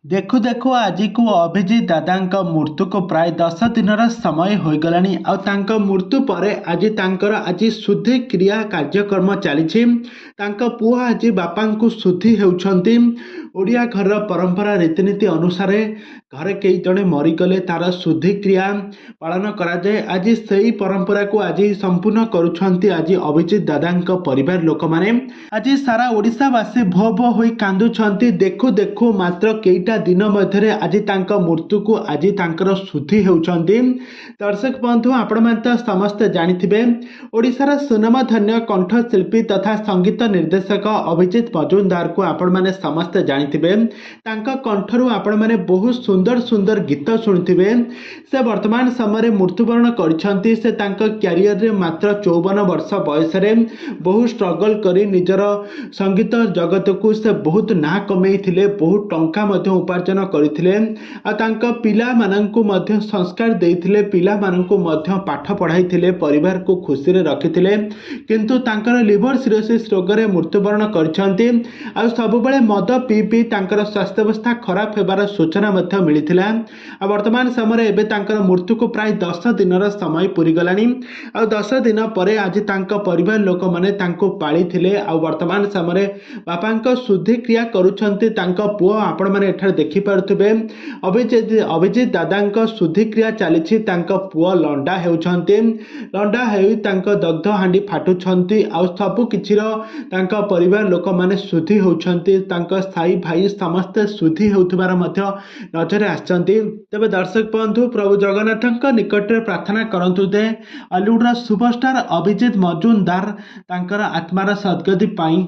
देखु देखु आज को अभिजीत दादा मृत्यु को प्राय 10 दिन समय हो गलानी आउ मृत्यु पर आज शुद्धि क्रिया कार्यक्रम चली पुओ आज बापा को शुद्धि होती ओडिया घर परंपरा रीतिनीति अनुसार घरे कई जड़े मरीगले तार शुद्धि क्रिया पालन कराए। आज से परंपरा को आज संपूर्ण करुछंती आज अभिजीत दादा परिवार लोक माने आज सारा ओडिशावासी भो भो होई कांदुछंती। देखु देखु मात्र कईटा दिन मध्य आज मृत्यु को आज शुद्धि होती। दर्शक बंधु आपण तो समस्ते जानिथिबे ओडिशार सुनामधन्य कंठशिल्पी तथा संगीत निर्देशक अभिजीत मजुमदार को आपण माने समस्ते जानिथिबे। तांका कंठरू आपण माने बहुत सुंदर सुंदर गीत शुणुथिबे। से वर्तमान समय मृत्युवरण करिसंती। से तांका क्यारियर रे मात्र 54 वर्ष बयस रे बहुत स्ट्रगल करी निजर संगीत जगत को से बहुत ना कमई थिले, बहुत टंका मध्य उपार्जन करथिले आ तांका पिला माननकु मध्य संस्कार देइथिले, पिला माननकु मध्य पाठ पढ़ाइथिले, परिवार को खुशी रे रखिथिले। किंतु तांकर लिवर सिरोसिस रोग रे मृत्युवरण करिसंती। आ सब बेले मद पी पी तांकर स्वास्थ्य अवस्था खराब हेबार सूचना मध्य मिलिथिला। आ वर्तमान समय एबे तांकर मृत्यु को प्राय 10 दिन समय पूरी गलानी। आ 10 दिन परे आज तांका परिवार लोक माने तांको पाली थिले। आ वर्तमान समय बापा शुद्धि क्रिया करुछंती तांका पुओ आपण माने एठार देखि पारुथिबे। अभिजीत दादा शुद्धि क्रिया चली। तांका पुओ लंडा हेउछंती, लंडा हेउ तांका दग्ध हांडी फाटुछंती। आ सब किछिर तांका परिवार लोक माने शुद्धि होउछंती। तांका साई भाई समस्त शुद्धि होउथबार मध्य नजर आछंती। तबे दर्शक बंधु प्रभु जगन्नाथ निकट रे प्रार्थना करंतु दे बॉलीवुड सुपरस्टार अभिजीत मजुमदार तांकर आत्मार सद्गति पाई।